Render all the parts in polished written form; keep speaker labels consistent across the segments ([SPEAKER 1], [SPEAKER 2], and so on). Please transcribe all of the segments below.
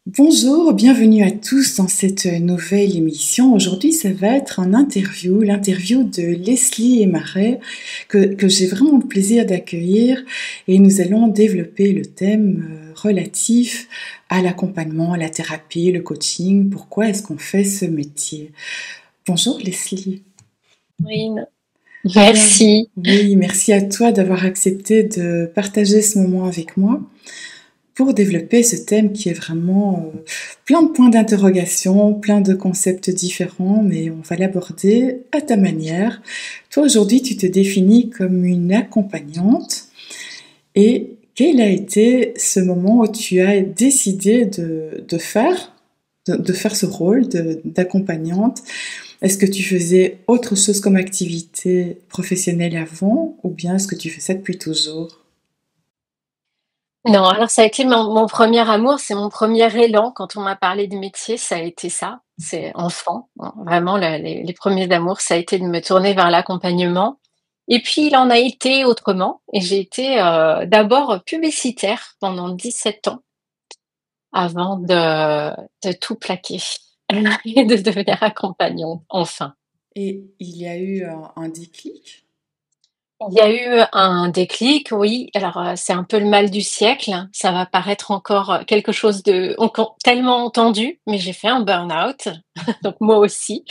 [SPEAKER 1] Bonjour, bienvenue à tous dans cette nouvelle émission. Aujourd'hui, ça va être l'interview de Leslie Marais que j'ai vraiment le plaisir d'accueillir et nous allons développer le thème relatif à l'accompagnement, à la thérapie, le coaching. Pourquoi est-ce qu'on fait ce métier? Bonjour Leslie.
[SPEAKER 2] Oui,
[SPEAKER 1] Alors,
[SPEAKER 2] merci.
[SPEAKER 1] oui, merci à toi d'avoir accepté de partager ce moment avec moi pour développer ce thème qui est vraiment plein de points d'interrogation, plein de concepts différents, mais on va l'aborder à ta manière. Toi, aujourd'hui, tu te définis comme une accompagnante. Et quel a été ce moment où tu as décidé de faire ce rôle d'accompagnante? Est-ce que tu faisais autre chose comme activité professionnelle avant, ou bien est-ce que tu fais ça depuis toujours?
[SPEAKER 2] Non, alors ça a été mon premier amour, c'est mon premier élan quand on m'a parlé de métier, ça a été ça, c'est enfant, hein, vraiment les premiers amours, ça a été de me tourner vers l'accompagnement et puis il en a été autrement et j'ai été, d'abord publicitaire pendant 17 ans avant de tout plaquer et de devenir accompagnante, enfin.
[SPEAKER 1] Et il y a eu un déclic?
[SPEAKER 2] Il y a eu un déclic, oui. Alors, c'est un peu le mal du siècle, hein. Ça va paraître encore, quelque chose de encore tellement entendu, mais j'ai fait un burn-out, donc moi aussi,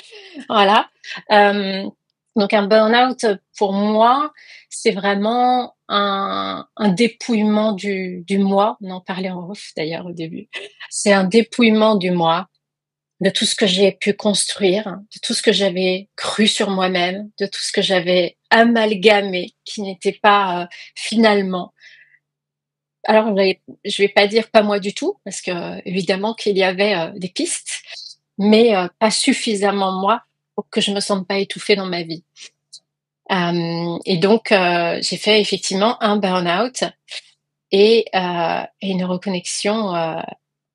[SPEAKER 2] voilà. Hem, donc un burn-out, pour moi, c'est vraiment un dépouillement du moi. On en parlait en off d'ailleurs au début. C'est un dépouillement du moi, de tout ce que j'ai pu construire, de tout ce que j'avais cru sur moi-même, de tout ce que j'avais amalgamé, qui n'était pas finalement. Alors, je vais pas dire pas moi du tout, parce que évidemment qu'il y avait des pistes, mais pas suffisamment moi pour que je me sente pas étouffée dans ma vie. Et donc, j'ai fait effectivement un burn-out et une reconnexion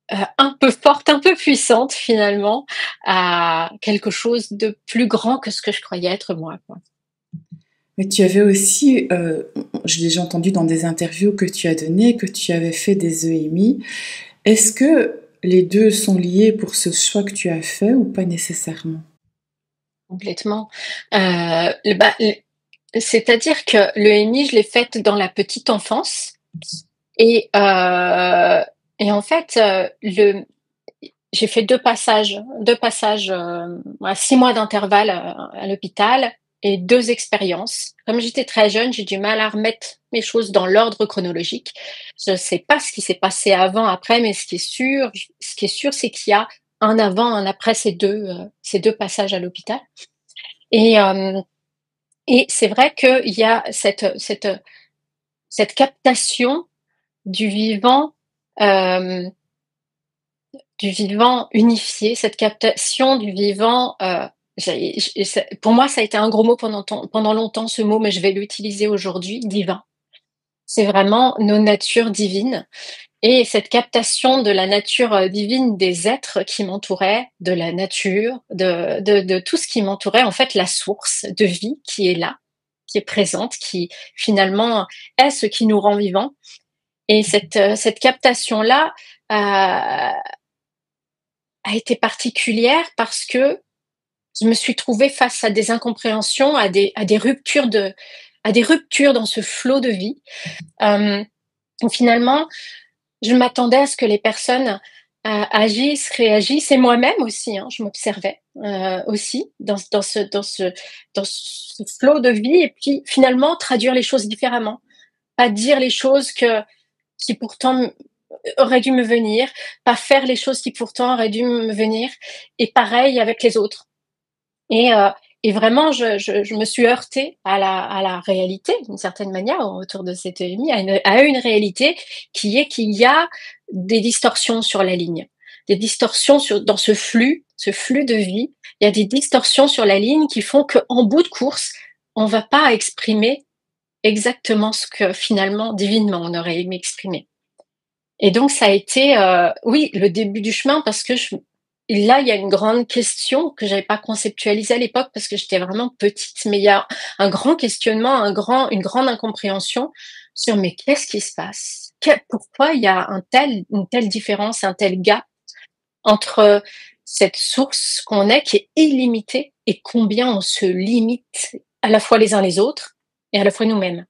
[SPEAKER 2] un peu forte, un peu puissante finalement, à quelque chose de plus grand que ce que je croyais être moi, quoi.
[SPEAKER 1] Mais tu avais aussi, j'ai déjà entendu dans des interviews que tu as données, que tu avais fait des EMI. Est-ce que les deux sont liés pour ce choix que tu as fait ou pas nécessairement?
[SPEAKER 2] Complètement. Le c'est-à-dire que l'EMI, je l'ai faite dans la petite enfance et heu et en fait, le j'ai fait 2 passages, à 6 mois d'intervalle, à l'hôpital et 2 expériences. Comme j'étais très jeune, j'ai du mal à remettre mes choses dans l'ordre chronologique. Je ne sais pas ce qui s'est passé avant, après, mais ce qui est sûr, c'est qu'il y a un avant, un après ces 2 passages à l'hôpital et hem et c'est vrai qu'il y a cette captation du vivant, hem du vivant unifié, cette captation du vivant, pour moi, ça a été un gros mot pendant longtemps ce mot, mais je vais l'utiliser aujourd'hui, divin. C'est vraiment nos natures divines et cette captation de la nature, divine des êtres qui m'entouraient, de la nature, de tout ce qui m'entourait, en fait, la source de vie qui est là, qui est présente, qui finalement est ce qui nous rend vivants et cette captation-là, a été particulière parce que je me suis trouvée face à des incompréhensions, à des ruptures dans ce flot de vie. Où finalement, je m'attendais à ce que les personnes, agissent, réagissent et moi-même aussi, hein, je m'observais, aussi dans ce flot de vie et puis finalement traduire les choses différemment. Pas dire les choses qui pourtant auraient dû me venir, pas faire les choses qui pourtant auraient dû me venir et pareil avec les autres. Et heu et vraiment je me suis heurtée à la réalité d'une certaine manière autour de cette EMI, à une réalité qui est qu'il y a des distorsions sur la ligne. Des distorsions dans ce flux de vie, il y a des distorsions sur la ligne qui font qu'en bout de course, on va pas exprimer exactement ce que finalement, divinement, on aurait aimé exprimer. Et donc ça a été, oui, le début du chemin parce que là, il y a une grande question que j'avais pas conceptualisée à l'époque parce que j'étais vraiment petite, mais il y a un grand questionnement, une grande incompréhension sur: «Mais qu'est-ce qui se passe? Pourquoi il y a une telle différence, un tel gap?» entre cette source qu'on est, qui est illimitée, et combien on se limite à la fois les uns les autres et à la fois nous-mêmes.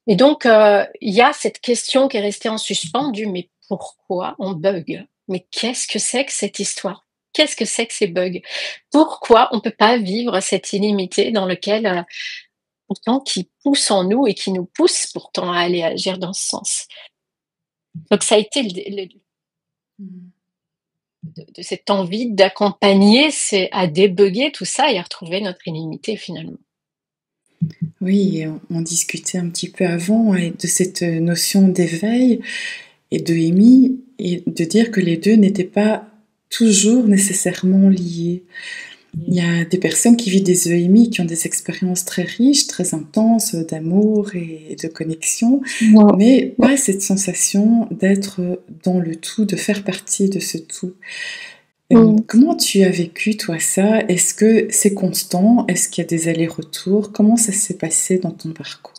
[SPEAKER 2] Et donc, il y a cette question qui est restée en suspens du: «Mais pourquoi on bug? Mais qu'est-ce que c'est que cette histoire? Qu'est-ce que c'est que ces bugs? Pourquoi on peut pas vivre cette illimité dans lequel, pourtant qui pousse en nous et qui nous pousse pourtant à aller agir dans ce sens?» Donc ça a été le
[SPEAKER 1] Mmh.
[SPEAKER 2] de cette envie d'accompagner, c'est à débugger tout ça et à retrouver notre illimité finalement.
[SPEAKER 1] Oui, et on discutait un petit peu avant de cette notion d'éveil et de EMI, et de dire que les deux n'étaient pas toujours nécessairement liés. Il y a des personnes qui vivent des EMI, qui ont des expériences très riches, très intenses d'amour et de connexion,
[SPEAKER 2] Ouais.
[SPEAKER 1] mais pas cette sensation d'être dans le tout, de faire partie de ce tout.
[SPEAKER 2] Mmh.
[SPEAKER 1] Comment tu as vécu toi ça? Est-ce que c'est constant? Est-ce qu'il y a des allers-retours? Comment ça s'est passé dans ton parcours?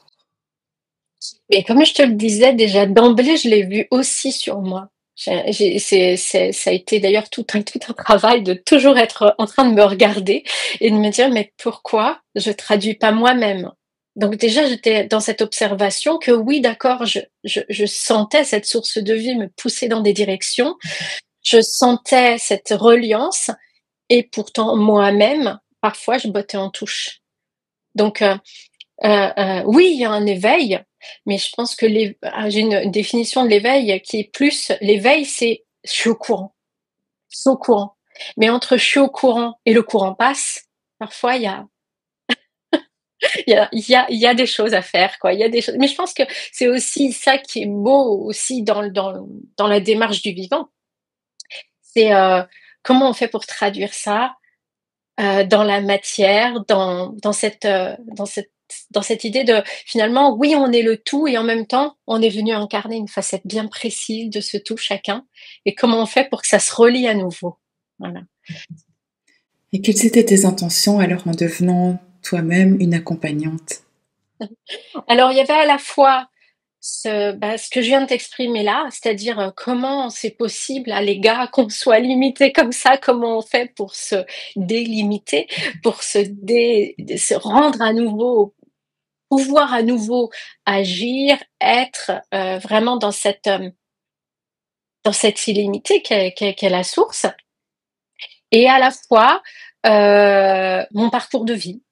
[SPEAKER 2] Mais comme je te le disais déjà d'emblée, je l'ai vu aussi sur moi. J'ai c'est ça a été d'ailleurs tout un travail de toujours être en train de me regarder et de me dire: «Mais pourquoi je traduis pas moi-même?» Donc déjà, j'étais dans cette observation que oui, d'accord, je sentais cette source de vie me pousser dans des directions. Je sentais cette reliance et pourtant moi-même, parfois, je bottais en touche. Donc oui, il y a un éveil, mais je pense que j'ai une définition de l'éveil qui est plus l'éveil, c'est: je suis au courant, je suis au courant. Mais entre je suis au courant et le courant passe, parfois il y a des choses à faire, quoi. Il y a des choses, mais je pense que c'est aussi ça qui est beau aussi dans la démarche du vivant. C'est, comment on fait pour traduire ça, dans la matière, dans cette idée de finalement, oui, on est le tout et en même temps, on est venu incarner une facette bien précise de ce tout chacun et comment on fait pour que ça se relie à nouveau? Voilà.
[SPEAKER 1] Et quelles étaient tes intentions alors en devenant toi-même une accompagnante?
[SPEAKER 2] Alors il y avait à la fois ce que je viens de t'exprimer là, c'est-à-dire, comment c'est possible à l'égard qu'on soit limité comme ça? Comment on fait pour se délimiter, pour se rendre à nouveau, pouvoir à nouveau agir, être, vraiment dans cette illimité qu'est la source, et à la fois, mon parcours de vie.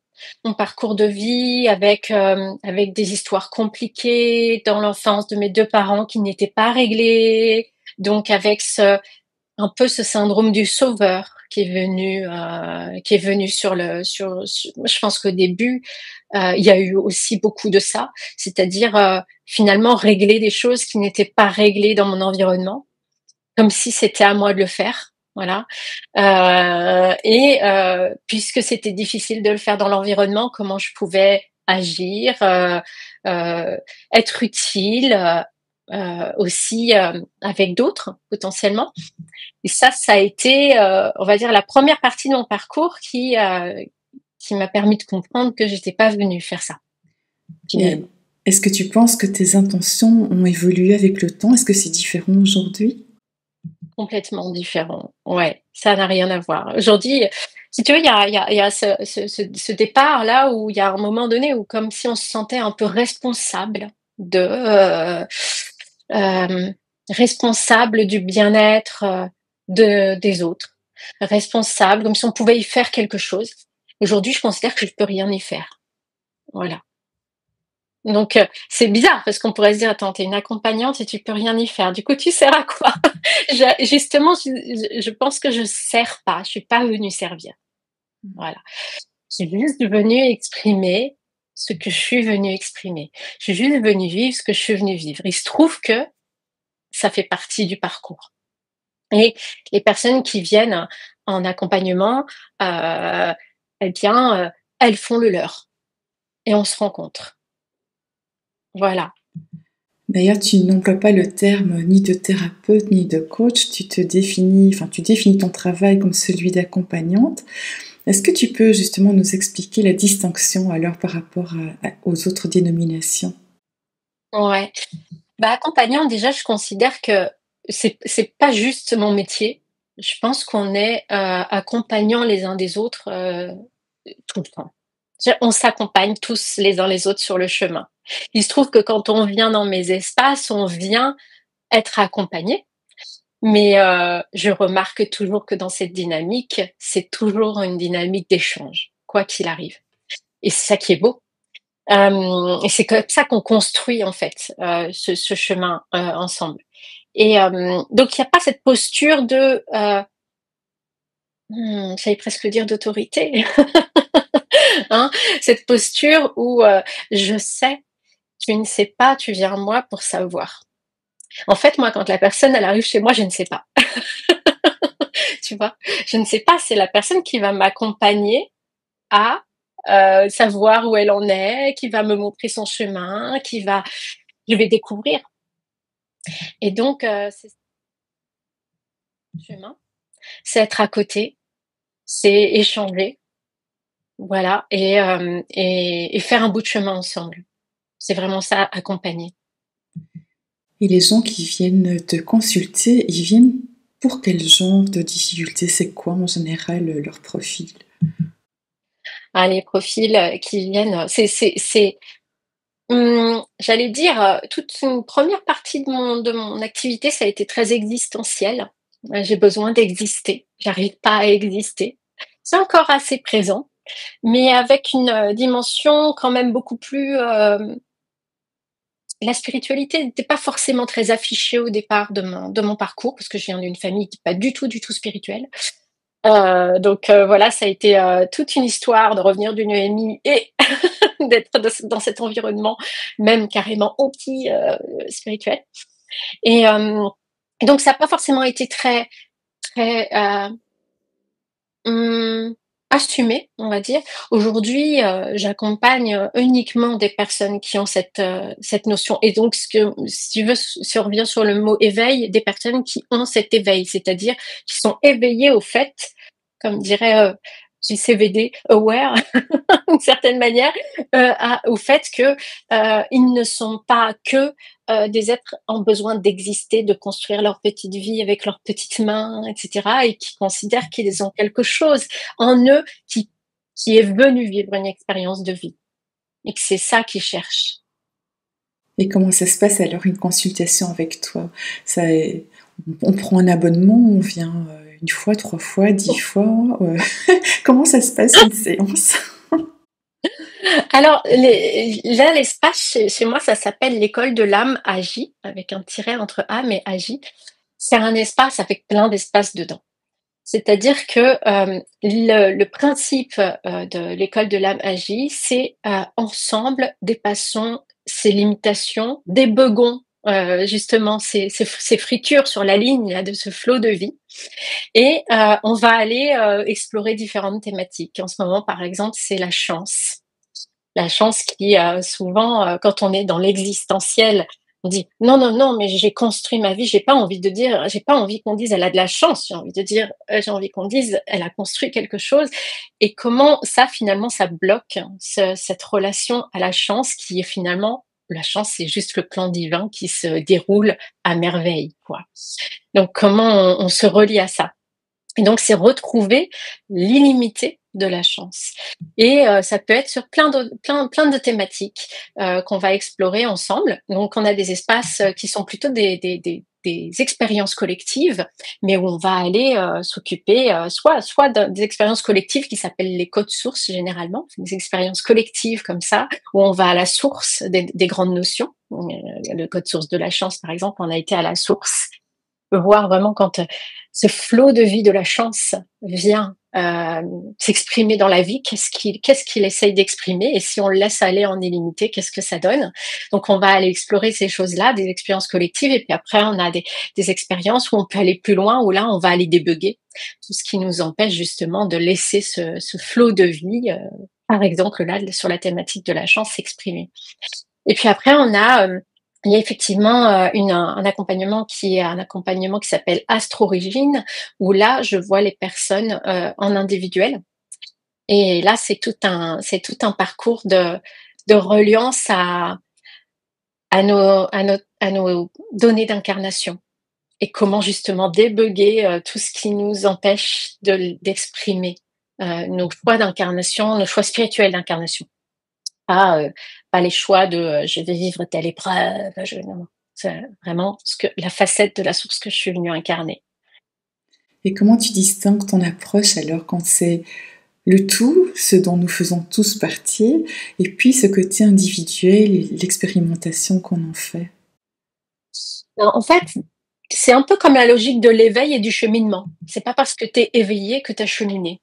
[SPEAKER 2] Mon parcours de vie avec des histoires compliquées dans l'enfance de mes 2 parents qui n'étaient pas réglées, donc avec un peu ce syndrome du sauveur qui est venu je pense qu'au début, il y a eu aussi beaucoup de ça, c'est-à-dire, finalement régler des choses qui n'étaient pas réglées dans mon environnement, comme si c'était à moi de le faire, voilà. Et puisque c'était difficile de le faire dans l'environnement, comment je pouvais agir, être utile, aussi, avec d'autres potentiellement. Et ça a été, on va dire la première partie de mon parcours qui m'a permis de comprendre que j'étais pas venue faire ça,
[SPEAKER 1] Et
[SPEAKER 2] finalement.
[SPEAKER 1] est-ce que tu penses que tes intentions ont évolué avec le temps? Est-ce que c'est différent aujourd'hui?
[SPEAKER 2] Complètement différent. Ouais, ça n'a rien à voir. Aujourd'hui, si tu veux, il y a ce départ-là où il y a un moment donné où comme si on se sentait un peu responsable hem, responsable du bien-être, des autres. Responsable, comme si on pouvait y faire quelque chose. Aujourd'hui, je considère que je peux rien y faire. Voilà. Donc, c'est bizarre parce qu'on pourrait se dire: «Attends, tu es une accompagnante et tu peux rien y faire. Du coup, tu sers à quoi?» Justement, je pense que je sers pas, je suis pas venue servir.
[SPEAKER 1] Mmh.
[SPEAKER 2] Voilà. Je suis juste venue exprimer ce que je suis venue exprimer. Je suis juste venue vivre ce que je suis venue vivre. Il se trouve que ça fait partie du parcours, et les personnes qui viennent en accompagnement, heu, eh bien, elles font le leur et on se rencontre. Voilà.
[SPEAKER 1] D'ailleurs, tu n'emploies pas le terme ni de thérapeute ni de coach, tu définis ton travail comme celui d'accompagnante. Est-ce que tu peux justement nous expliquer la distinction alors par rapport aux autres dénominations?
[SPEAKER 2] Ouais. Bah, accompagnant, déjà, je considère que c'est pas juste mon métier. Je pense qu'on est, accompagnants les uns des autres, tout le temps. On s'accompagne tous les uns les autres sur le chemin. Il se trouve que quand on vient dans mes espaces, on vient être accompagné, mais je remarque toujours que dans cette dynamique, c'est toujours une dynamique d'échange, quoi qu'il arrive, et c'est ça qui est beau. Et c'est comme ça qu'on construit en fait, ce chemin, ensemble, et donc il y a pas cette posture de, j'allais presque dire d'autorité, hein, cette posture où, je sais, tu ne sais pas, tu viens à moi pour savoir. En fait, moi, quand la personne, elle arrive chez moi, je ne sais pas. Tu vois? Je ne sais pas, c'est la personne qui va m'accompagner à, savoir où elle en est, qui va me montrer son chemin, je vais découvrir, et donc c'est ce chemin, c'est être à côté, c'est échanger, voilà, et faire un bout de chemin ensemble. C'est vraiment ça, accompagner.
[SPEAKER 1] Et les gens qui viennent te consulter, ils viennent pour quel genre de difficultés? C'est quoi en général leur profil?
[SPEAKER 2] Ah, les profils, qui viennent, j'allais dire, toute une première partie de mon activité, ça a été très existentiel. J'ai besoin d'exister, j'arrive pas à exister. C'est encore assez présent, mais avec une, dimension quand même beaucoup plus, la spiritualité n'était pas forcément très affichée au départ de mon parcours, parce que je viens d'une famille qui est pas du tout spirituelle. Donc voilà, ça a été, toute une histoire de revenir d'une EMI et d'être dans cet environnement même carrément anti, spirituel, et donc ça a pas forcément été très très, mmh, assumé, on va dire. Aujourd'hui, j'accompagne, uniquement des personnes qui ont cette notion, et donc si tu veux, si on revient sur le mot éveil, des personnes qui ont cet éveil, c'est-à-dire qui sont éveillées au fait, comme dirait, JCVD, aware d'une certaine manière, au fait que, ils ne sont pas que, des êtres en besoin d'exister, de construire leur petite vie avec leurs petites mains, et cetera, et qui considèrent qu'ils ont quelque chose en eux qui est venu vivre une expérience de vie, et que c'est ça qu'ils cherchent.
[SPEAKER 1] Et comment ça se passe alors une consultation avec toi? Ça est on prend un abonnement, on vient, 1 fois, 3 fois, 10 fois, comment ça se passe une séance?
[SPEAKER 2] Alors, là, l'espace chez moi, ça s'appelle l'école de l'âme Agi, avec un tiret entre âme et Agi. C'est un espace avec plein d'espaces dedans. C'est-à-dire que le principe de l'école de l'âme Agi, c'est ensemble dépassons ces limitations, débeugons justement ces fritures sur la ligne là, de ce flot de vie, et on va aller explorer différentes thématiques. En ce moment, par exemple, c'est la chance. La chance qui, souvent, quand on est dans l'existentiel, on dit: «Non, non, non, mais j'ai construit ma vie». J'ai pas envie qu'on dise: «Elle a de la chance», j'ai envie de dire, j'ai envie qu'on dise: «Elle a construit quelque chose», et comment ça, finalement, ça bloque cette relation à la chance qui est finalement la chance, c'est juste le plan divin qui se déroule à merveille, quoi. Donc comment on se relie à ça? Et donc, c'est retrouver l'illimité de la chance. Et ça peut être sur plein de thématiques qu'on va explorer ensemble. Donc, on a des espaces qui sont plutôt des expériences collectives, mais où on va aller s'occuper soit des expériences collectives qui s'appellent les codes sources généralement, des expériences collectives comme ça, où on va à la source des grandes notions. Le code source de la chance, par exemple, on a été à la source, voir vraiment quand ce flot de vie de la chance vient s'exprimer dans la vie, qu'est-ce qu'il essaye d'exprimer, et si on le laisse aller en illimité, qu'est-ce que ça donne. Donc on va aller explorer ces choses-là, des expériences collectives, et puis après on a des expériences où on peut aller plus loin, où là on va aller débugger tout ce qui nous empêche justement de laisser ce flot de vie, par exemple là sur la thématique de la chance, s'exprimer. Et puis après, il y a effectivement un accompagnement qui est un accompagnement qui s'appelle Astro-Origine, où là, je vois les personnes en individuel. Et là, c'est tout un parcours de reliance à nos données d'incarnation. et comment justement débugger tout ce qui nous empêche d'exprimer nos choix d'incarnation, nos choix spirituels d'incarnation. Pas, pas les choix de je vais vivre telle épreuve, non, non. C'est vraiment la facette de la source que je suis venue incarner.
[SPEAKER 1] Et comment tu distingues ton approche alors quand c'est le tout, ce dont nous faisons tous partie, et puis ce côté individuel et l'expérimentation qu'on en fait?
[SPEAKER 2] En fait, c'est un peu comme la logique de l'éveil et du cheminement. C'est pas parce que tu es éveillé que tu as cheminé.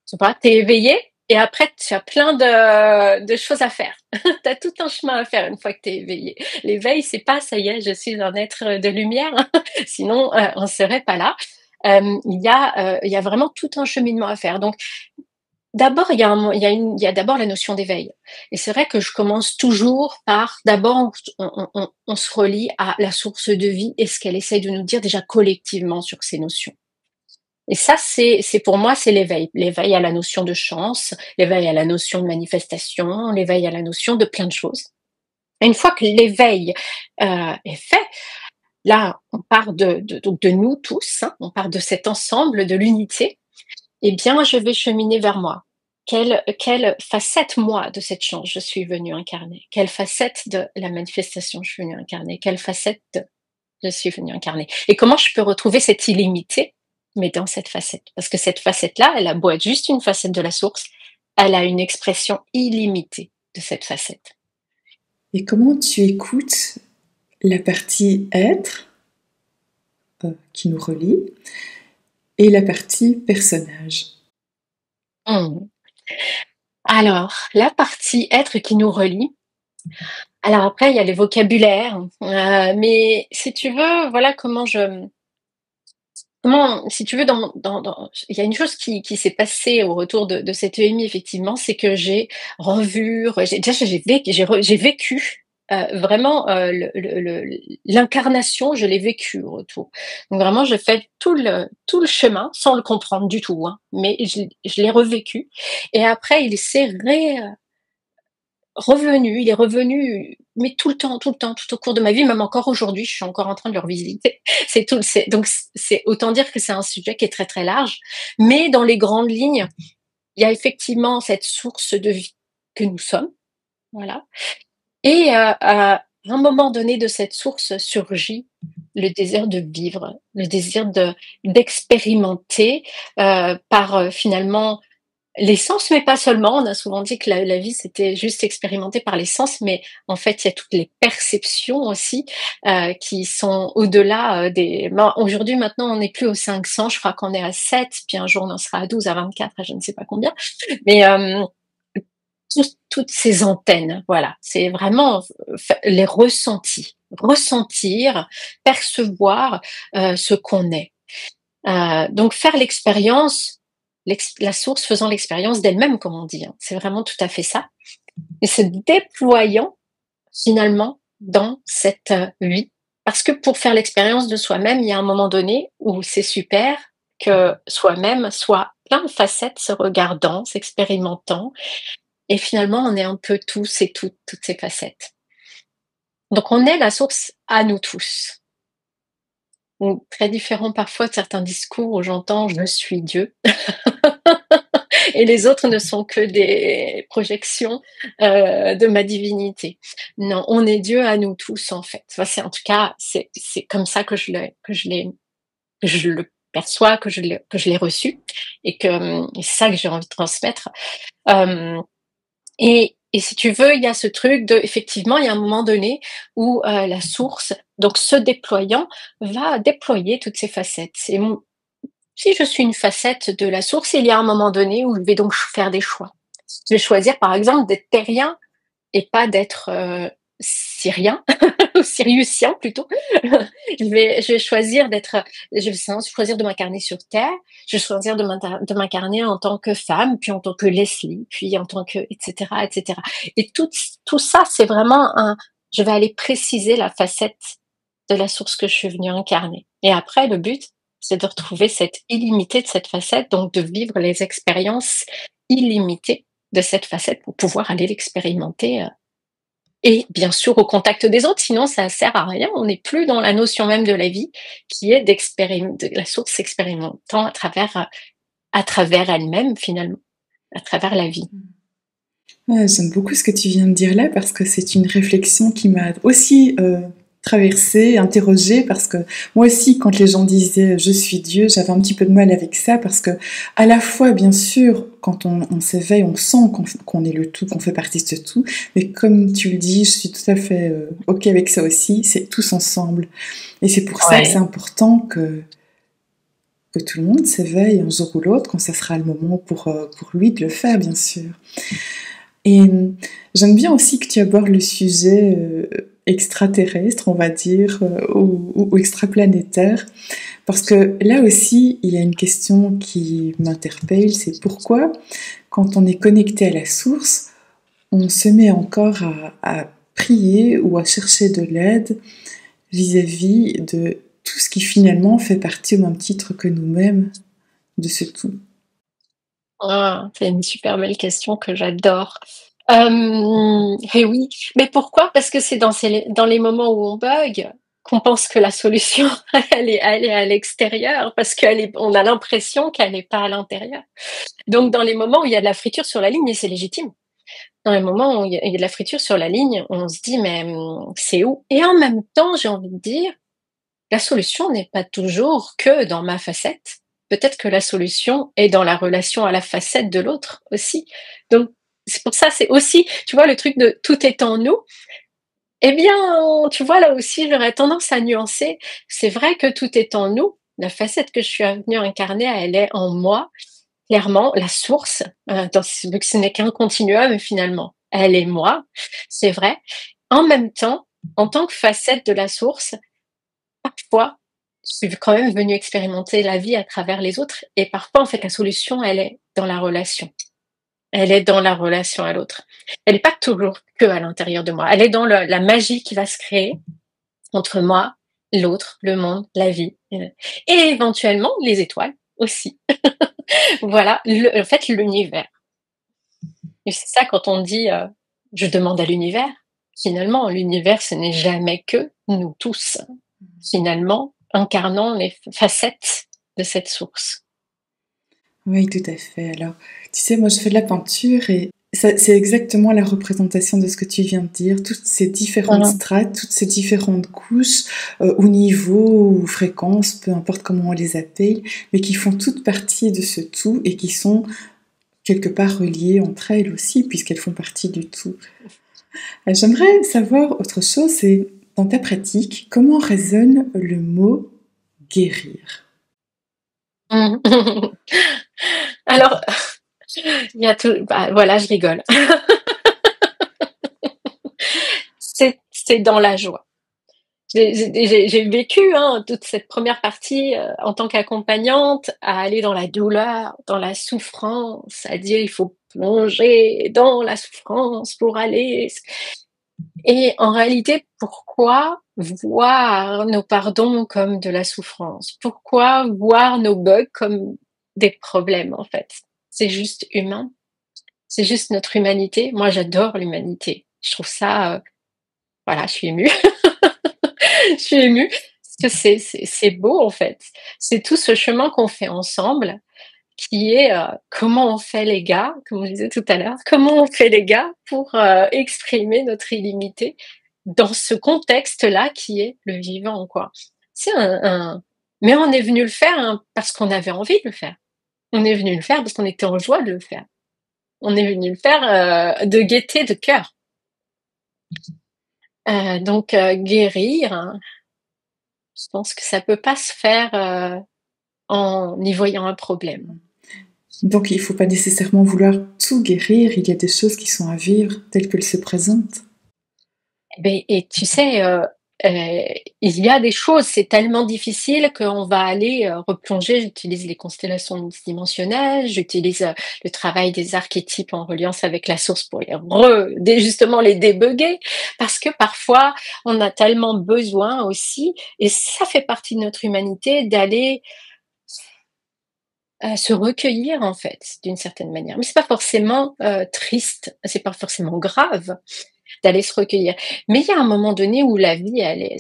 [SPEAKER 2] Tu vois, tu es éveillé et après tu as plein de choses à faire. Tu as tout un chemin à faire une fois que tu es éveillé. L'éveil, c'est pas ça y est, je suis un être de lumière, sinon on serait pas là. Il y a vraiment tout un cheminement à faire. Donc d'abord, il y a d'abord la notion d'éveil. Et c'est vrai que je commence toujours par, d'abord, on se relie à la source de vie et ce qu'elle essaye de nous dire déjà collectivement sur ces notions. Et ça, c'est pour moi, c'est l'éveil. L'éveil à la notion de chance, l'éveil à la notion de manifestation, l'éveil à la notion de plein de choses. Et une fois que l'éveil est fait, là, on part donc de nous tous, hein, on part de cet ensemble, de l'unité. Eh bien, je vais cheminer vers moi. Quelle facette, moi, de cette chance je suis venue incarner? Quelle facette de la manifestation je suis venue incarner? Quelle facette je suis venue incarner? Et comment je peux retrouver cette illimité, mais dans cette facette? Parce que cette facette-là, elle a beau être juste une facette de la source, elle a une expression illimitée de cette facette.
[SPEAKER 1] Et comment tu écoutes la partie être qui nous relie et la partie personnage?
[SPEAKER 2] Mmh. Alors, la partie être qui nous relie. Alors après, il y a les vocabulaires, mais si tu veux, voilà comment, si tu veux, il y a une chose qui s'est passée au retour de cette EMI, effectivement, c'est que j'ai revu, j'ai vécu vraiment l'incarnation, je l'ai vécu au retour. Donc vraiment, je fais tout le chemin sans le comprendre du tout, hein, mais je l'ai revécu. Et après, il est revenu, mais tout le temps, tout le temps, tout au cours de ma vie, même encore aujourd'hui, je suis encore en train de le revisiter. Donc c'est autant dire que c'est un sujet qui est très très large, mais dans les grandes lignes, il y a effectivement cette source de vie que nous sommes, voilà. Et à un moment donné de cette source surgit le désir de vivre, le désir d'expérimenter par finalement l'essence, mais pas seulement. On a souvent dit que la vie, c'était juste expérimenté par l'essence, mais en fait, il y a toutes les perceptions aussi qui sont au-delà aujourd'hui, maintenant, on n'est plus aux 500, je crois qu'on est à 7, puis un jour, on en sera à 12, à 24, à je ne sais pas combien. Mais toutes ces antennes, voilà, c'est vraiment les ressentis. Ressentir, percevoir ce qu'on est. Donc faire l'expérience, la source faisant l'expérience d'elle-même, comme on dit, hein. C'est vraiment tout à fait ça. Et se déployant finalement dans cette vie. Parce que pour faire l'expérience de soi-même, il y a un moment donné où c'est super que soi-même soit plein de facettes, se regardant, s'expérimentant. Et finalement, on est un peu tous et toutes ces facettes. Donc on est la source à nous tous. Donc, très différent parfois de certains discours où j'entends «je suis Dieu» et les autres ne sont que des projections de ma divinité. Non, on est Dieu à nous tous en fait. Enfin, c'est en tout cas c'est comme ça que je le perçois, que je l'ai reçu et que c'est ça que j'ai envie de transmettre. Euh, et si tu veux, il y a ce truc de, effectivement, il y a un moment donné où la source, donc se déployant, va déployer toutes ces facettes. Si je suis une facette de la source, il y a un moment donné où je vais donc faire des choix. Je vais choisir, par exemple, d'être terrien et pas d'être syrien ou siriusien plutôt. Je vais choisir choisir de m'incarner sur Terre. Je vais choisir de m'incarner en tant que femme, puis en tant que Leslie, puis en tant que etc etc. Et tout ça, c'est vraiment je vais aller préciser la facette de la source que je suis venue incarner. Et après, le but, c'est de retrouver cette illimité de cette facette, donc de vivre les expériences illimitées de cette facette pour pouvoir aller l'expérimenter et bien sûr au contact des autres, sinon ça sert à rien. On n'est plus dans la notion même de la vie qui est de la source expérimentant à travers elle-même finalement, à travers la vie.
[SPEAKER 1] Ouais, j'aime beaucoup ce que tu viens de dire là parce que c'est une réflexion qui m'a aussi traversée, interrogée parce que moi aussi quand les gens disaient je suis Dieu, j'avais un petit peu de mal avec ça parce que à la fois bien sûr quand on s'éveille on sent qu'on est le tout, qu'on fait partie de ce tout, mais comme tu le dis, je suis tout à fait ok avec ça aussi, c'est tous ensemble et c'est pour ça que c'est
[SPEAKER 2] Ouais.
[SPEAKER 1] important que tout le monde s'éveille un jour ou l'autre quand ça sera le moment pour lui de le faire bien sûr. Et j'aime bien aussi que tu abordes le sujet extraterrestre, on va dire, ou extraplanétaire, parce que là aussi, il y a une question qui m'interpelle, c'est pourquoi, quand on est connecté à la source, on se met encore à prier ou à chercher de l'aide vis-à-vis de tout ce qui finalement fait partie au même titre que nous-mêmes de ce tout.
[SPEAKER 2] Ah, c'est une super belle question que j'adore. Et oui, mais pourquoi? Parce que c'est dans les moments où on bug qu'on pense que la solution, elle est à l'extérieur, parce on a l'impression qu'elle n'est pas à l'intérieur. Donc, dans les moments où il y a de la friture sur la ligne, et c'est légitime. Dans les moments où il y a de la friture sur la ligne, on se dit, mais c'est où? Et en même temps, j'ai envie de dire, la solution n'est pas toujours que dans ma facette. Peut-être que la solution est dans la relation à la facette de l'autre aussi. Donc, c'est pour ça, c'est aussi, tu vois, le truc de tout est en nous. Eh bien, tu vois, là aussi, j'aurais tendance à nuancer. C'est vrai que tout est en nous. La facette que je suis venue incarner, elle est en moi. Clairement, la source, vu que ce n'est qu'un continuum finalement, elle est moi, c'est vrai. En même temps, en tant que facette de la source, parfois, je suis quand même venue expérimenter la vie à travers les autres et parfois, en fait, la solution, elle est dans la relation. Elle est dans la relation à l'autre. Elle n'est pas toujours que à l'intérieur de moi. Elle est dans la magie qui va se créer entre moi, l'autre, le monde, la vie, et éventuellement les étoiles aussi. Voilà, en fait, l'univers. Et c'est ça quand on dit je demande à l'univers. Finalement, l'univers, ce n'est jamais que nous tous. Finalement, incarnant les facettes de cette source.
[SPEAKER 1] Oui, tout à fait. Alors, tu sais, moi, je fais de la peinture et c'est exactement la représentation de ce que tu viens de dire. Toutes ces différentes
[SPEAKER 2] Mhm.
[SPEAKER 1] strates, toutes ces différentes couches, ou niveaux, ou fréquences, peu importe comment on les appelle, mais qui font toutes partie de ce tout et qui sont quelque part reliées entre elles aussi, puisqu'elles font partie du tout. J'aimerais savoir autre chose, c'est dans ta pratique, comment résonne le mot guérir?
[SPEAKER 2] Alors, il y a tout. Bah, voilà, je rigole. C'est dans la joie. J'ai vécu toute cette première partie en tant qu'accompagnante à aller dans la douleur, dans la souffrance, à dire il faut plonger dans la souffrance pour aller. Et en réalité, pourquoi voir nos pardons comme de la souffrance? Pourquoi voir nos bugs comme des problèmes en fait? C'est juste humain, c'est juste notre humanité. Moi, j'adore l'humanité. Je trouve ça, voilà, je suis émue. Je suis émue parce que c'est beau en fait. C'est tout ce chemin qu'on fait ensemble qui est comment on fait les gars, comme je disais tout à l'heure, comment on fait les gars pour exprimer notre illimité dans ce contexte-là qui est le vivant, quoi. C'est mais on est venu le faire parce qu'on avait envie de le faire. On est venu le faire parce qu'on était en joie de le faire. On est venu le faire de gaieté de cœur. Donc guérir, hein, je pense que ça peut pas se faire en y voyant un problème.
[SPEAKER 1] Donc il ne faut pas nécessairement vouloir tout guérir, il y a des choses qui sont à vivre telles qu'elles se présentent.
[SPEAKER 2] Ben, et tu sais, il y a des choses, c'est tellement difficile qu'on va aller replonger. J'utilise les constellations multidimensionnelles, j'utilise le travail des archétypes en reliance avec la source pour justement les débugger, parce que parfois on a tellement besoin aussi, et ça fait partie de notre humanité, d'aller se recueillir en fait, d'une certaine manière. Mais c'est pas forcément triste, c'est pas forcément grave. d'aller se recueillir. Mais il y a un moment donné où la vie, elle est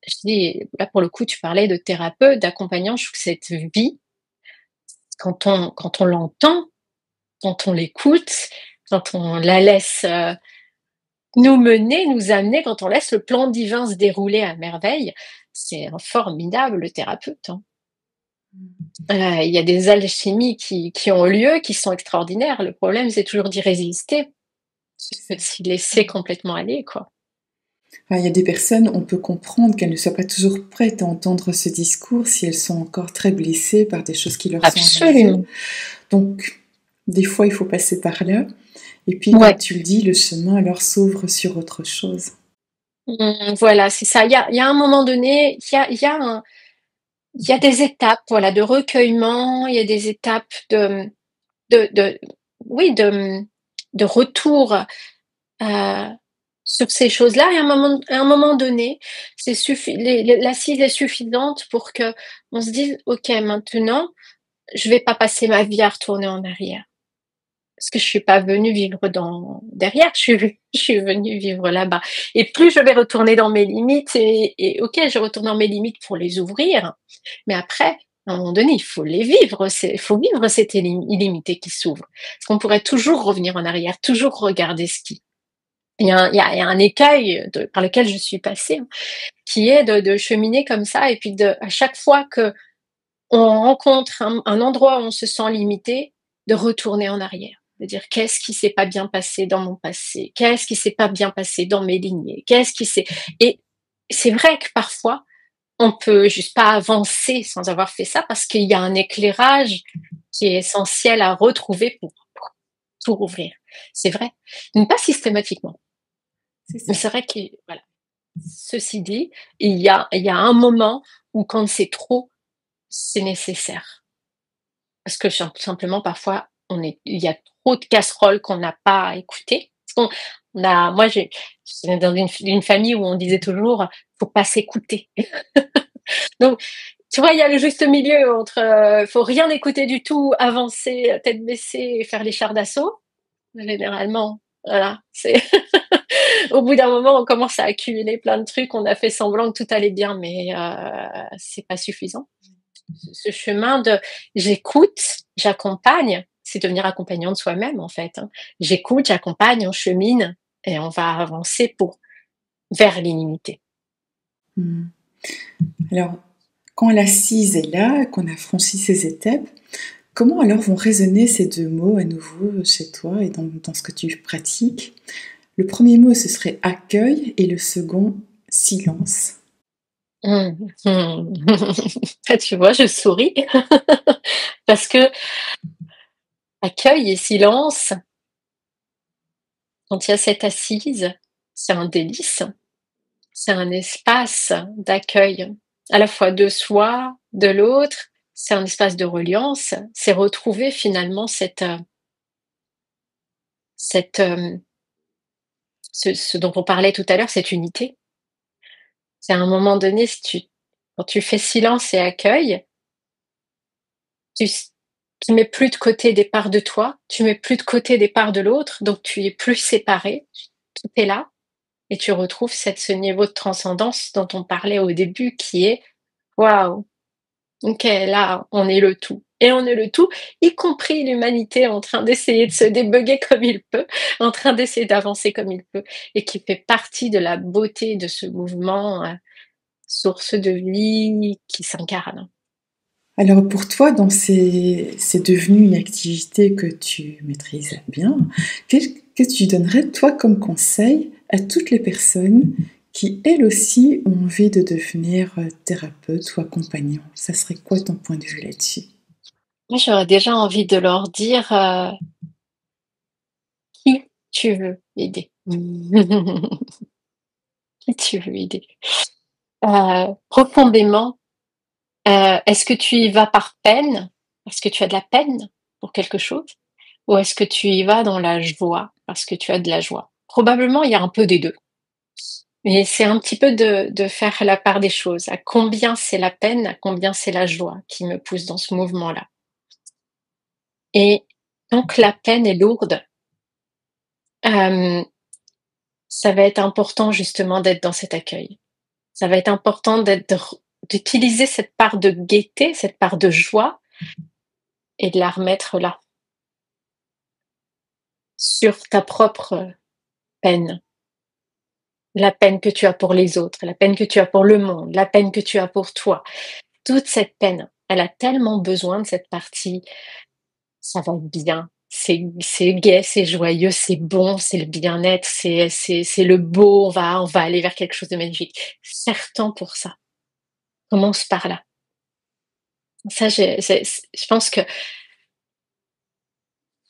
[SPEAKER 2] je dis là, pour le coup, tu parlais de thérapeute, d'accompagnant, je trouve que cette vie, quand on l'entend, quand on l'écoute, quand on la laisse, nous mener, nous amener, quand on laisse le plan divin se dérouler à merveille, c'est un formidable thérapeute, hein. Il y a des alchimies qui ont lieu, qui sont extraordinaires. Le problème, c'est toujours d'y résister,
[SPEAKER 1] C'est
[SPEAKER 2] que
[SPEAKER 1] ça.
[SPEAKER 2] de s'y laisser complètement aller, quoi.
[SPEAKER 1] Enfin, il y a des personnes, on peut comprendre qu'elles ne soient pas toujours prêtes à entendre ce discours si elles sont encore très blessées par des choses qui leur sont arrivées.
[SPEAKER 2] Absolument.
[SPEAKER 1] Donc, des fois, il faut passer par là. Et puis, comme
[SPEAKER 2] Ouais.
[SPEAKER 1] tu le dis, le chemin alors s'ouvre sur autre chose.
[SPEAKER 2] Voilà, c'est ça. Il y a un moment donné, il y a des étapes, voilà, de recueillement, il y a des étapes de oui, de retour, heu, sur ces choses-là et à un moment donné, c'est l'assise est suffisante pour que on se dise: «OK, maintenant, je vais pas passer ma vie à retourner en arrière». Parce que je suis pas venue vivre dans derrière, je suis venue vivre là-bas et plus je vais retourner dans mes limites et OK, je retourne dans mes limites pour les ouvrir, mais après, à un moment donné, il faut les vivre, il faut vivre cette illimité qui s'ouvre. Parce qu'on pourrait toujours revenir en arrière, toujours regarder ce qui il y a un écueil par lequel je suis passée, hein, qui est de cheminer comme ça et puis à chaque fois qu'on rencontre un endroit où on se sent limité, de retourner en arrière. De dire: «Qu'est-ce qui s'est pas bien passé dans mon passé? Qu'est-ce qui s'est pas bien passé dans mes lignées? Qu'est-ce qui s'est» et c'est vrai que parfois, on peut juste pas avancer sans avoir fait ça parce qu'il y a un éclairage qui est essentiel à retrouver pour tout rouvrir. C'est vrai, mais pas systématiquement.
[SPEAKER 1] C'est
[SPEAKER 2] Mais
[SPEAKER 1] ça.
[SPEAKER 2] c'est vrai que voilà. Ceci dit, il y a un moment où quand c'est trop, c'est nécessaire. Parce que simplement parfois il y a trop de casseroles qu'on n'a pas écoutées. Parce qu'on on a moi j'étais dans une famille où on disait toujours: «Faut pas s'écouter». Donc tu vois, il y a le juste milieu entre, faut rien écouter du tout, avancer, tête baissée et faire les chars d'assaut. Généralement, voilà, c'est au bout d'un moment, on commence à accumuler plein de trucs, on a fait semblant que tout allait bien, mais c'est pas suffisant. Ce chemin de j'écoute, j'accompagne, c'est devenir accompagnant de soi-même en fait, hein. J'écoute, j'accompagne, on chemine et on va avancer vers l'illimité.
[SPEAKER 1] Mmh. Alors, quand l'assise est là, qu'on a franchi ces étapes, comment alors vont résonner ces 2 mots à nouveau chez toi et dans ce que tu pratiques? Le premier mot, ce serait accueil et le second, silence.
[SPEAKER 2] Mmh. Mmh. Ah, tu vois, je souris parce que accueil et silence, quand il y a cette assise, c'est un délice. C'est un espace d'accueil, à la fois de soi, de l'autre. C'est un espace de reliance. C'est retrouver finalement cette, ce dont on parlait tout à l'heure, cette unité. C'est à un moment donné, quand tu fais silence et accueil, tu s tu mets plus de côté des parts de toi, tu mets plus de côté des parts de l'autre, donc tu es plus séparé. Tout est là et tu retrouves ce niveau de transcendance dont on parlait au début qui est: «Waouh! OK, là, on est le tout et on est le tout, y compris l'humanité en train d'essayer de se débugger comme il peut, en train d'essayer d'avancer comme il peut et qui fait partie de la beauté de ce mouvement, source de vie qui s'incarne.
[SPEAKER 1] Alors pour toi, c'est devenu une activité que tu maîtrises bien. Qu'est-ce que tu donnerais, toi, comme conseil à toutes les personnes qui, elles aussi, ont envie de devenir thérapeute ou accompagnant? Ça serait quoi ton point de vue là-dessus?
[SPEAKER 2] Moi, j'aurais déjà envie de leur dire, qui tu veux aider. Qui tu veux aider. Profondément, est-ce que tu y vas par peine, parce que tu as de la peine pour quelque chose? Ou est-ce que tu y vas dans la joie, parce que tu as de la joie? Probablement, il y a un peu des 2. Mais c'est un petit peu de faire la part des choses. À combien c'est la peine, à combien c'est la joie qui me pousse dans ce mouvement-là. Et tant que la peine est lourde, hem, ça va être important justement d'être dans cet accueil. Ça va être important d'utiliser cette part de gaieté, cette part de joie et de la remettre là, sur ta propre peine. La peine que tu as pour les autres, la peine que tu as pour le monde, la peine que tu as pour toi. Toute cette peine, elle a tellement besoin de cette partie. Ça va être bien, c'est gai, c'est joyeux, c'est bon, c'est le bien-être, c'est le beau, on va aller vers quelque chose de magnifique. Serre-t'en pour ça. Commence par là. Ça, je pense que,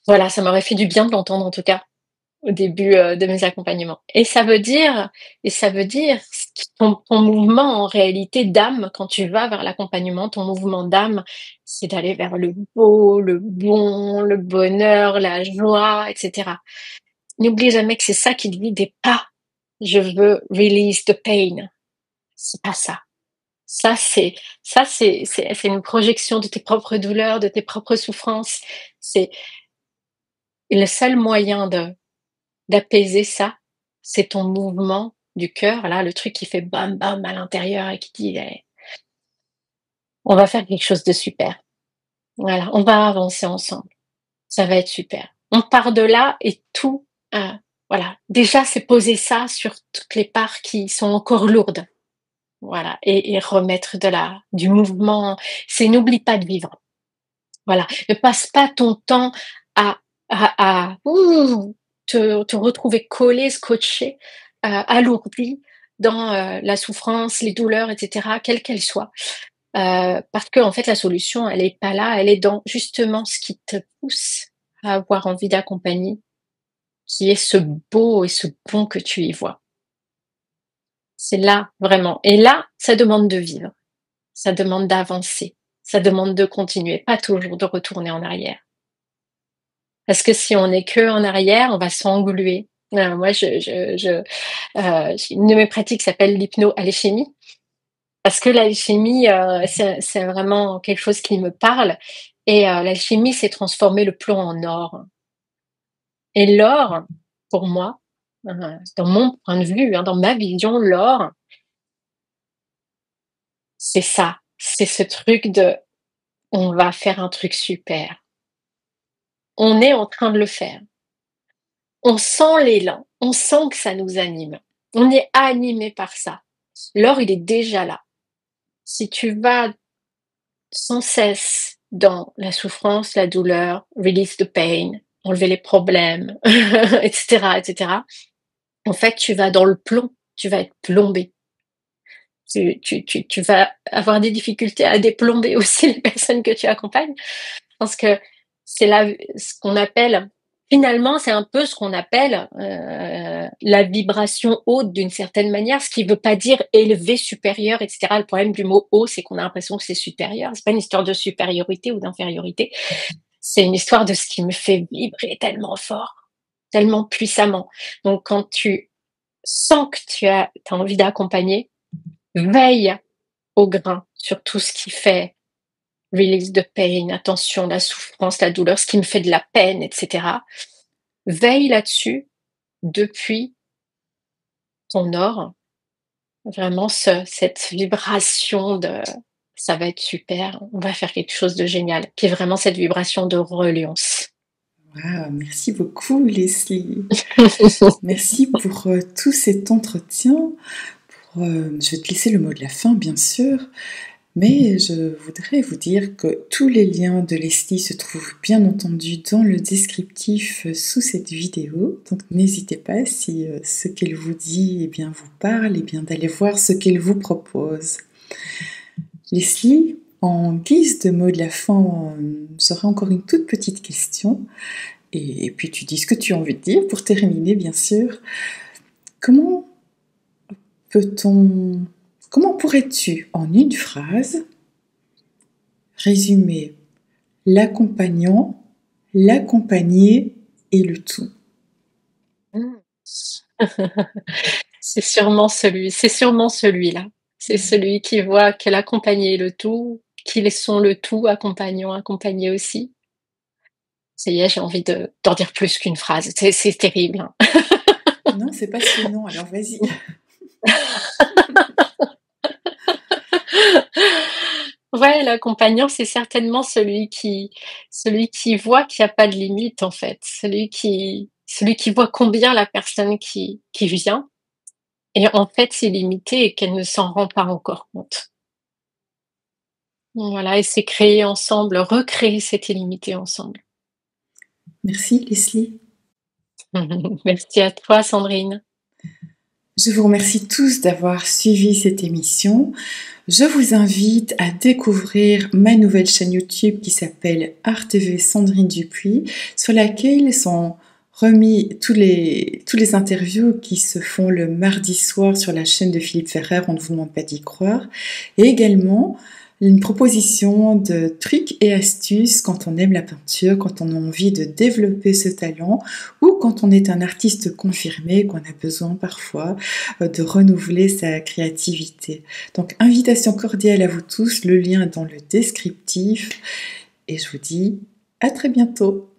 [SPEAKER 2] voilà, ça m'aurait fait du bien de l'entendre en tout cas, au début, de mes accompagnements et ça veut dire ce qui ton mouvement en réalité d'âme, quand tu vas vers l'accompagnement, ton mouvement d'âme, c'est d'aller vers le beau, le bon, le bonheur, la joie et cetera. N'oublie jamais que c'est ça qui te guide et pas: «Je veux release the pain». C'est pas ça. Ça, c'est c'est une projection de tes propres douleurs, de tes propres souffrances. C'est le seul moyen d'apaiser ça, c'est ton mouvement du cœur, là, le truc qui fait bam bam à l'intérieur et qui dit: «Eh, on va faire quelque chose de super. Voilà, on va avancer ensemble. Ça va être super». On part de là et tout, voilà, déjà, c'est poser ça sur toutes les parts qui sont encore lourdes. Voilà et remettre du mouvement. C'est n'oublie pas de vivre. Voilà, ne passe pas ton temps à te retrouver collé, scotché, alourdi dans, la souffrance, les douleurs et cetera, quelles qu'elles soient. Parce qu'en fait, la solution, elle est pas là, elle est dans justement ce qui te pousse à avoir envie d'accompagner, qui est ce beau et ce bon que tu y vois. C'est là, vraiment et là, ça demande de vivre, ça demande d'avancer, ça demande de continuer, pas toujours de retourner en arrière. Parce que si on est que en arrière, on va s'engluer. Moi, j'ai une de mes pratiques s'appelle l'hypno-alchimie parce que l'alchimie, c'est vraiment quelque chose qui me parle et l'alchimie, c'est transformer le plomb en or et l'or, pour moi, dans mon point de vue, dans ma vision, l'or, c'est ça. C'est ce truc de: «On va faire un truc super». On est en train de le faire. On sent l'élan, on sent que ça nous anime. On est animé par ça. L'or, il est déjà là. Si tu vas sans cesse dans la souffrance, la douleur, release the pain, enlever les problèmes, etc., etc., en fait, tu vas dans le plomb, tu vas être plombé. Tu vas avoir des difficultés à déplomber aussi les personnes que tu accompagnes parce que c'est là ce qu'on appelle finalement, c'est un peu ce qu'on appelle, la vibration haute d'une certaine manière, ce qui veut pas dire élevé, supérieur et cetera. Le problème du mot haut, c'est qu'on a l'impression que c'est supérieur. C'est pas une histoire de supériorité ou d'infériorité, c'est une histoire de ce qui me fait vibrer tellement fort, tellement puissamment. Donc quand tu sens que tu as envie d'accompagner, veille au grain sur tout ce qui fait release the pain, attention, la souffrance, la douleur, ce qui me fait de la peine, et cetera. Veille là-dessus depuis ton or, vraiment cette vibration de ça va être super, on va faire quelque chose de génial, qui est vraiment cette vibration de reliance.
[SPEAKER 1] Waouh, merci beaucoup Leslie. Merci pour tout cet entretien. Je vais te laisser le mot de la fin, bien sûr, mais je voudrais vous dire que tous les liens de Leslie se trouvent bien entendu dans le descriptif sous cette vidéo. Donc n'hésitez pas, si ce qu'elle vous dit eh bien, vous parle, eh bien, d'aller voir ce qu'elle vous propose. Leslie, en guise de mot de la fin, j'aurais encore une toute petite question. Et puis tu dis ce que tu as envie de dire pour terminer, bien sûr. Comment peut-on, comment pourrais-tu, en une phrase, résumer l'accompagnant, l'accompagné et le tout?
[SPEAKER 2] Mmh. C'est sûrement celui-là. C'est celui qui voit que l'accompagné est le tout, qu'ils sont le tout, accompagnant, accompagné aussi. Ça y est, j'ai envie d'en dire plus qu'une phrase. C'est terrible, hein.
[SPEAKER 1] Non, c'est pas ce nom, alors vas-y.
[SPEAKER 2] Ouais, l'accompagnant, c'est certainement celui qui voit qu'il y a pas de limite, en fait. Celui qui voit combien la personne qui vient et en fait, c'est limité et qu'elle ne s'en rend pas encore compte. Voilà et c'est créer ensemble, recréer cette illimité ensemble.
[SPEAKER 1] Merci Leslie.
[SPEAKER 2] Merci à toi, Sandrine.
[SPEAKER 1] Je vous remercie tous d'avoir suivi cette émission. Je vous invite à découvrir ma nouvelle chaîne YouTube qui s'appelle Art TV Sandrine Dupuis, sur laquelle sont remis tous les interviews qui se font le mardi soir sur la chaîne de Philippe Ferrer, on ne vous demande pas d'y croire, et également une proposition de trucs et astuces quand on aime la peinture, quand on a envie de développer ce talent ou quand on est un artiste confirmé, qu'on a besoin parfois de renouveler sa créativité. Donc, invitation cordiale à vous tous, le lien est dans le descriptif et je vous dis à très bientôt.